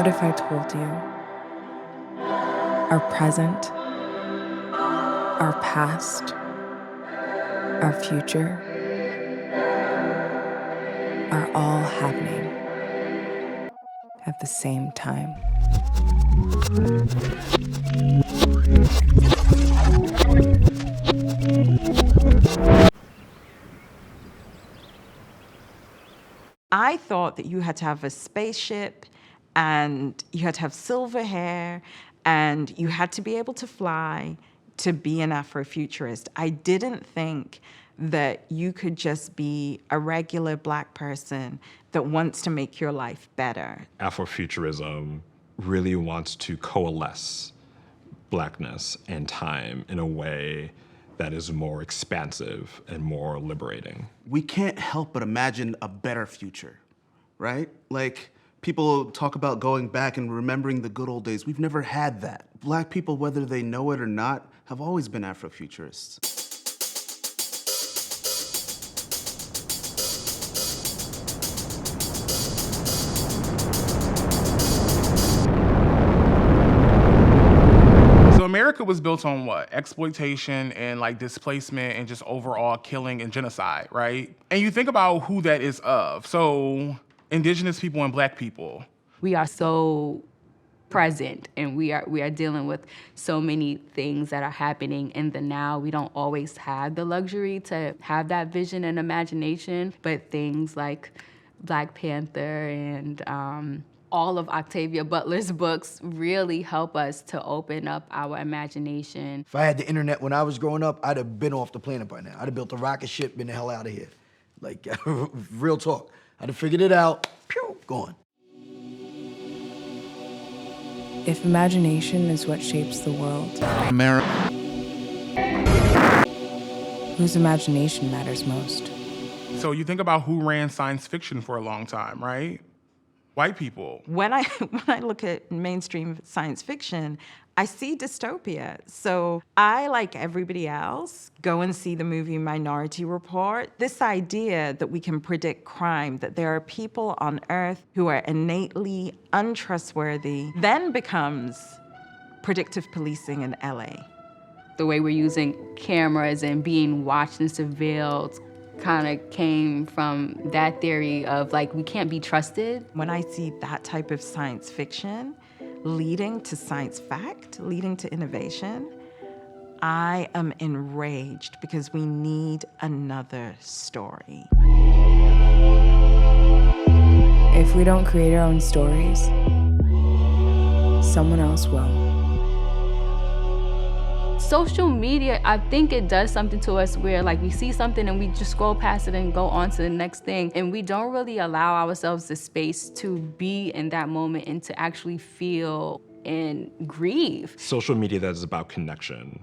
What if I told you our present, our past, our future are all happening at the same time? I thought that you had to have a spaceship and you had to have silver hair and you had to be able to fly to be an Afrofuturist. I didn't think that you could just be a regular Black person that wants to make your life better. Afrofuturism really wants to coalesce Blackness and time in a way that is more expansive and more liberating. We can't help but imagine a better future, right? Like, people talk about going back and remembering the good old days. We've never had that. Black people, whether they know it or not, have always been Afrofuturists. America was built on what? Exploitation and like displacement and just overall killing and genocide, right? And you think about who that is of. So indigenous people and Black people. We are so present and we are dealing with so many things that are happening in the now. We don't always have the luxury to have that vision and imagination, but things like Black Panther and all of Octavia Butler's books really help us to open up our imagination. If I had the internet when I was growing up, I'd have been off the planet by now. I'd have built a rocket ship, been the hell out of here. Like, real talk. I'd have figured it out, pew, gone. If imagination is what shapes the world, America. whose imagination matters most? So you think about who ran science fiction for a long time, right? White people. When I look at mainstream science fiction, I see dystopia. So I, like everybody else, go and see the movie Minority Report. This idea that we can predict crime, that there are people on Earth who are innately untrustworthy, then becomes predictive policing in LA. The way we're using cameras and being watched and surveilled kind of came from that theory of like, we can't be trusted. When I see that type of science fiction leading to science fact, leading to innovation, I am enraged because we need another story. If we don't create our own stories, someone else will. Social media, I think it does something to us where like we see something and we just scroll past it and go on to the next thing. And we don't really allow ourselves the space to be in that moment and to actually feel and grieve. Social media that is about connection,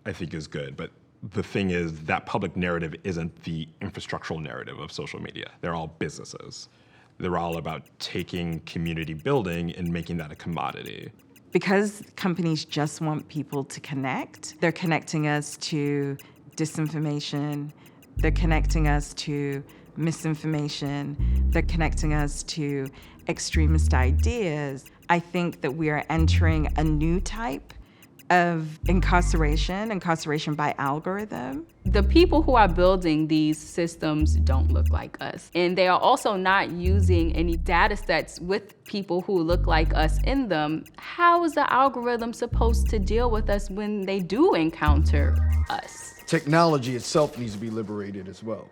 I think, is good. But the thing is that public narrative isn't the infrastructural narrative of social media. They're all businesses. They're all about taking community building and making that a commodity. Because companies just want people to connect, they're connecting us to disinformation, they're connecting us to misinformation, they're connecting us to extremist ideas. I think that we are entering a new type of incarceration by algorithm. The people who are building these systems don't look like us. And they are also not using any data sets with people who look like us in them. How is the algorithm supposed to deal with us when they do encounter us? Technology itself needs to be liberated as well.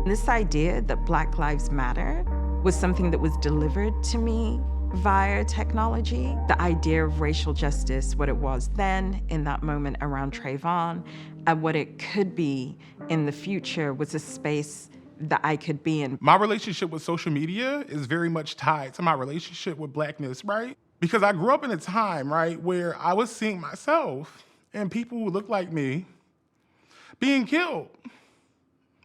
This idea that Black Lives Matter was something that was delivered to me via technology. The idea of racial justice, what it was then in that moment around Trayvon, and what it could be in the future was a space that I could be in. My relationship with social media is very much tied to my relationship with Blackness, right? Because I grew up in a time, right, where I was seeing myself and people who look like me being killed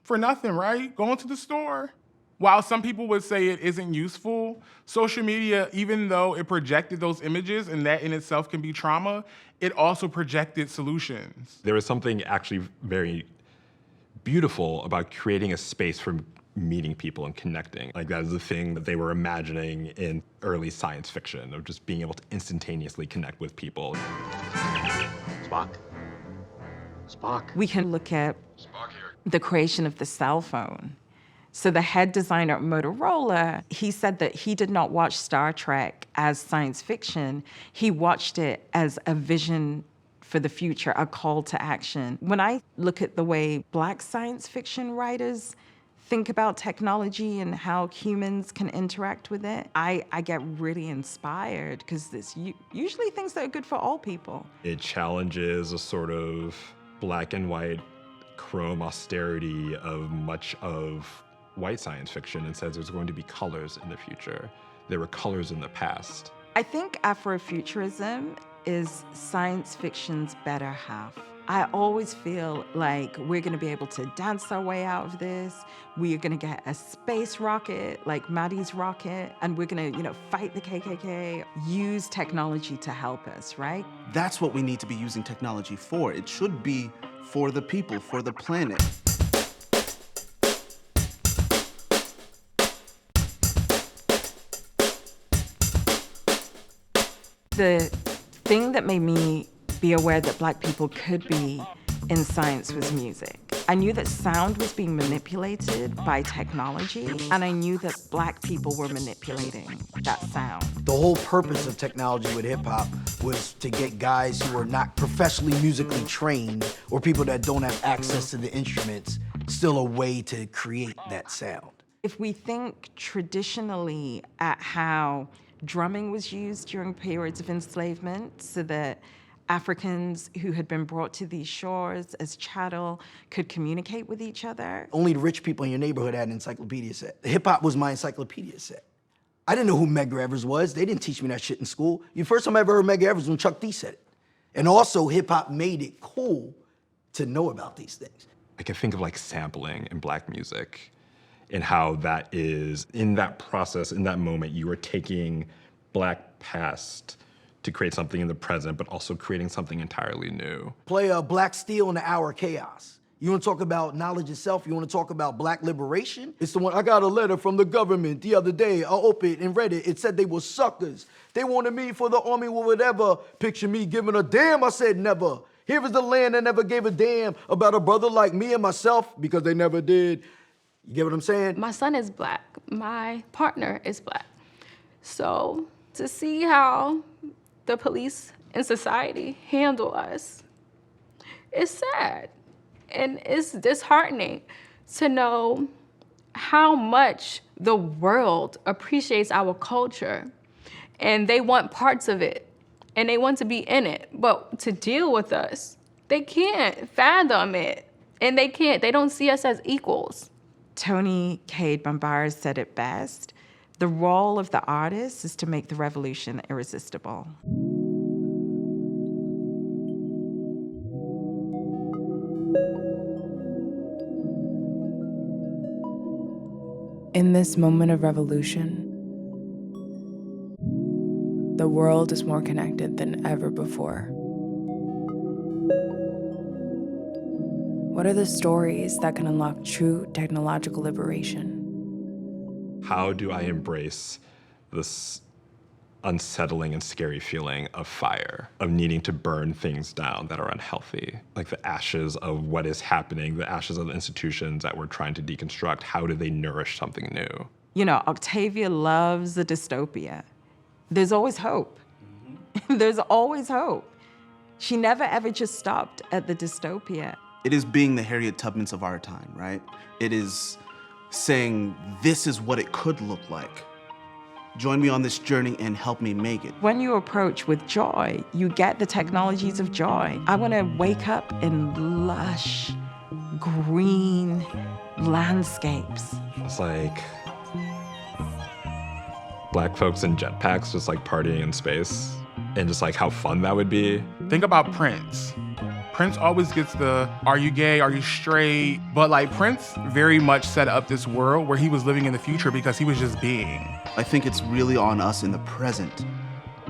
for nothing, right? Going to the store. While some people would say it isn't useful, social media, even though it projected those images and that in itself can be trauma, it also projected solutions. There is something actually very beautiful about creating a space for meeting people and connecting. Like that is the thing that they were imagining in early science fiction, of just being able to instantaneously connect with people. Spock. Spock. We can look at the creation of the cell phone. So the head designer at Motorola, he said that he did not watch Star Trek as science fiction. He watched it as a vision for the future, a call to action. When I look at the way Black science fiction writers think about technology and how humans can interact with it, I get really inspired, because it's usually things that are good for all people. It challenges a sort of black and white chrome austerity of much of white science fiction, and says there's going to be colors in the future. There were colors in the past. I think Afrofuturism is science fiction's better half. I always feel like we're gonna be able to dance our way out of this. We are gonna get a space rocket, like Maddie's rocket, and we're gonna, fight the KKK, use technology to help us, right? That's what we need to be using technology for. It should be for the people, for the planet. The thing that made me be aware that Black people could be in science was music. I knew that sound was being manipulated by technology, and I knew that Black people were manipulating that sound. The whole purpose of technology with hip hop was to get guys who are not professionally musically trained, or people that don't have access to the instruments, still a way to create that sound. If we think traditionally at how drumming was used during periods of enslavement, so that Africans who had been brought to these shores as chattel could communicate with each other. Only the rich people in your neighborhood had an encyclopedia set. Hip hop was my encyclopedia set. I didn't know who Medgar Evers was. They didn't teach me that shit in school. The first time I ever heard Medgar Evers was when Chuck D said it. And also, hip hop made it cool to know about these things. I can think of like sampling in Black music, and how that is, in that process, in that moment, you are taking Black past to create something in the present, but also creating something entirely new. Play Black Steel in the Hour of Chaos. You wanna talk about knowledge itself? You wanna talk about Black liberation? It's the one, I got a letter from the government the other day. I opened it and read it. It said they were suckers. They wanted me for the army or whatever. Picture me giving a damn, I said never. Here is the land that never gave a damn about a brother like me and myself, because they never did. You get what I'm saying? My son is Black. My partner is Black. So to see how the police and society handle us, it's sad. And it's disheartening to know how much the world appreciates our culture, and they want parts of it, and they want to be in it. But to deal with us, they can't fathom it, and they don't see us as equals. Tony Cade Bambara said it best: the role of the artist is to make the revolution irresistible. In this moment of revolution, the world is more connected than ever before. What are the stories that can unlock true technological liberation? How do I embrace this unsettling and scary feeling of fire, of needing to burn things down that are unhealthy? Like the ashes of what is happening, the ashes of the institutions that we're trying to deconstruct, how do they nourish something new? Octavia loves a dystopia. There's always hope. There's always hope. She never ever just stopped at the dystopia. It is being the Harriet Tubmans of our time, right? It is saying, this is what it could look like. Join me on this journey and help me make it. When you approach with joy, you get the technologies of joy. I want to wake up in lush, green landscapes. It's like Black folks in jetpacks just like partying in space, and just like how fun that would be. Think about Prince. Prince always gets the, are you gay, are you straight? But like Prince very much set up this world where he was living in the future because he was just being. I think it's really on us in the present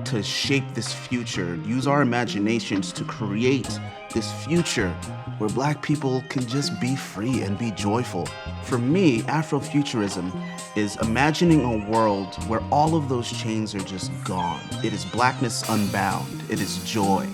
to shape this future, use our imaginations to create this future where Black people can just be free and be joyful. For me, Afrofuturism is imagining a world where all of those chains are just gone. It is Blackness Unbound. It is joy.